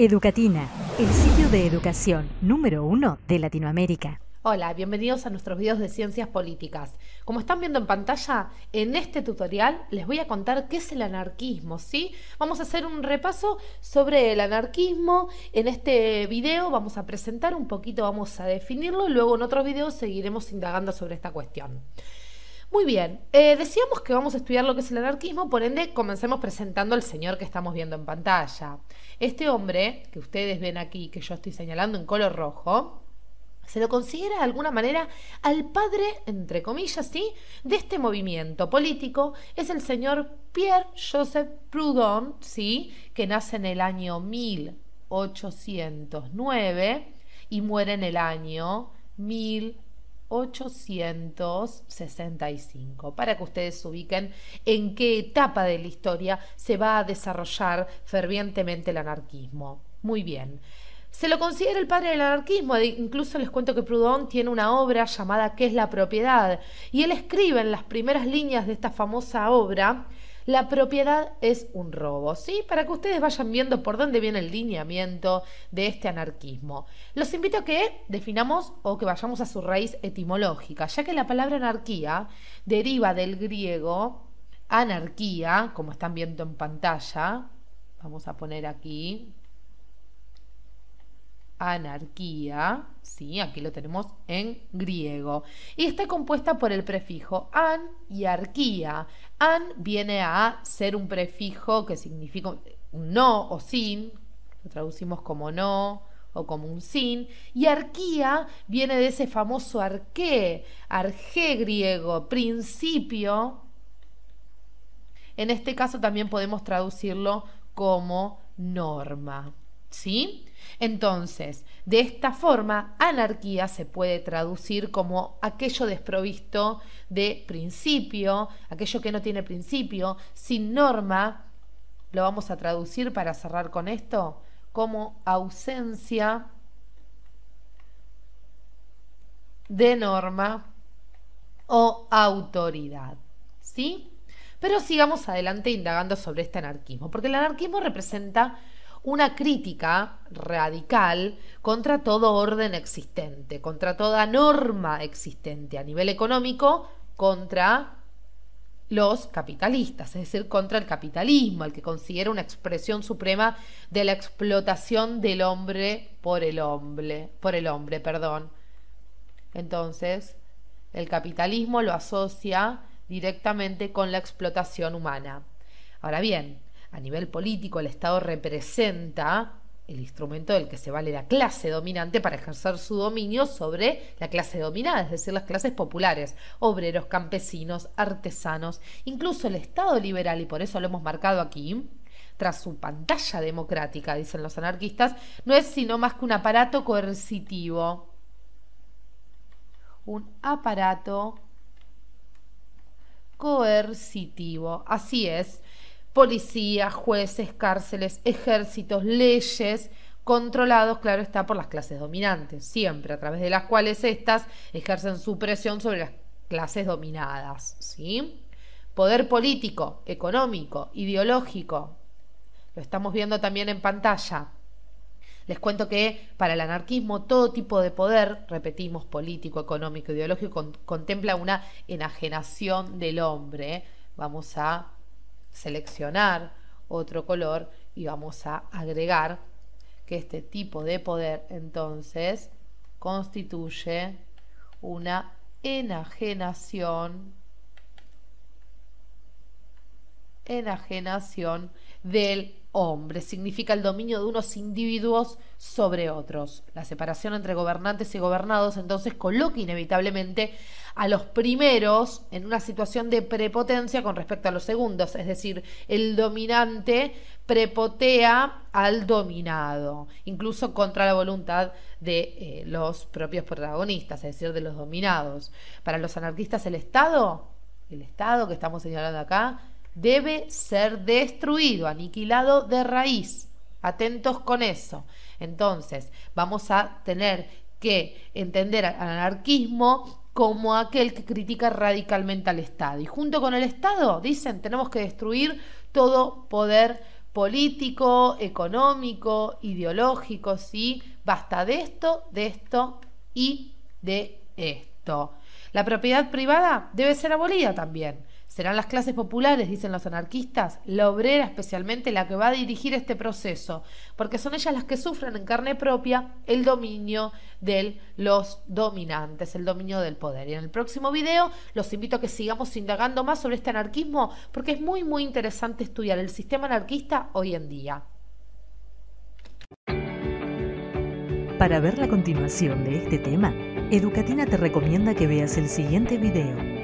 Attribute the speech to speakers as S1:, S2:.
S1: Educatina, el sitio de educación número 1 de Latinoamérica.
S2: Hola, bienvenidos a nuestros videos de ciencias políticas. Como están viendo en pantalla, en este tutorial les voy a contar qué es el anarquismo, ¿sí? Vamos a hacer un repaso sobre el anarquismo. En este video vamos a presentar un poquito, vamos a definirlo, y luego en otros videos seguiremos indagando sobre esta cuestión. Muy bien, decíamos que vamos a estudiar lo que es el anarquismo, por ende comencemos presentando al señor que estamos viendo en pantalla. Este hombre, que ustedes ven aquí, que yo estoy señalando en color rojo, se lo considera de alguna manera al padre, entre comillas, ¿sí?, de este movimiento político. Es el señor Pierre-Joseph Proudhon, ¿sí?, que nace en el año 1809 y muere en el año 1865, para que ustedes se ubiquen en qué etapa de la historia se va a desarrollar fervientemente el anarquismo. Muy bien. Se lo considera el padre del anarquismo, incluso les cuento que Proudhon tiene una obra llamada ¿Qué es la propiedad? Y él escribe en las primeras líneas de esta famosa obra: la propiedad es un robo, ¿sí? Para que ustedes vayan viendo por dónde viene el lineamiento de este anarquismo. Los invito a que definamos o que vayamos a su raíz etimológica, ya que la palabra anarquía deriva del griego anarquía, como están viendo en pantalla. Vamos a poner aquí anarquía, sí, aquí lo tenemos en griego, y está compuesta por el prefijo an y arquía. An viene a ser un prefijo que significa un no o sin, lo traducimos como no o como un sin, y arquía viene de ese famoso arqué griego, principio. En este caso también podemos traducirlo como norma, ¿sí? Entonces, de esta forma, anarquía se puede traducir como aquello desprovisto de principio, aquello que no tiene principio, sin norma. Lo vamos a traducir, para cerrar con esto, como ausencia de norma o autoridad, ¿sí? Pero sigamos adelante indagando sobre este anarquismo, porque el anarquismo representa una crítica radical contra todo orden existente, contra toda norma existente a nivel económico, contra los capitalistas, es decir, contra el capitalismo, el que considera una expresión suprema de la explotación del hombre por el hombre, perdón. Entonces, el capitalismo lo asocia directamente con la explotación humana. Ahora bien, a nivel político, el Estado representa el instrumento del que se vale la clase dominante para ejercer su dominio sobre la clase dominada, es decir, las clases populares, obreros, campesinos, artesanos. Incluso el Estado liberal, y por eso lo hemos marcado aquí, tras su pantalla democrática, dicen los anarquistas, no es sino más que un aparato coercitivo. Un aparato coercitivo, así es. Policías, jueces, cárceles, ejércitos, leyes, controlados, claro está, por las clases dominantes, siempre a través de las cuales éstas ejercen su presión sobre las clases dominadas, ¿sí? Poder político, económico, ideológico, lo estamos viendo también en pantalla. Les cuento que para el anarquismo todo tipo de poder, repetimos, político, económico, ideológico, contempla una enajenación del hombre. Vamos a seleccionar otro color y vamos a agregar que este tipo de poder entonces constituye una enajenación del hombre. Significa el dominio de unos individuos sobre otros. La separación entre gobernantes y gobernados entonces coloca inevitablemente a los primeros en una situación de prepotencia con respecto a los segundos, es decir, el dominante prepotea al dominado, incluso contra la voluntad de los propios protagonistas, es decir, de los dominados. Para los anarquistas, el Estado que estamos señalando acá, debe ser destruido, aniquilado de raíz. Atentos con eso. Entonces, vamos a tener que entender al anarquismo como aquel que critica radicalmente al Estado. Y junto con el Estado, dicen, tenemos que destruir todo poder político, económico, ideológico, ¿sí? Basta de esto y de esto. La propiedad privada debe ser abolida también. Serán las clases populares, dicen los anarquistas, la obrera especialmente, la que va a dirigir este proceso, porque son ellas las que sufren en carne propia el dominio de los dominantes, el dominio del poder. Y en el próximo video los invito a que sigamos indagando más sobre este anarquismo, porque es muy, muy interesante estudiar el sistema anarquista hoy en día.
S1: Para ver la continuación de este tema, Educatina te recomienda que veas el siguiente video.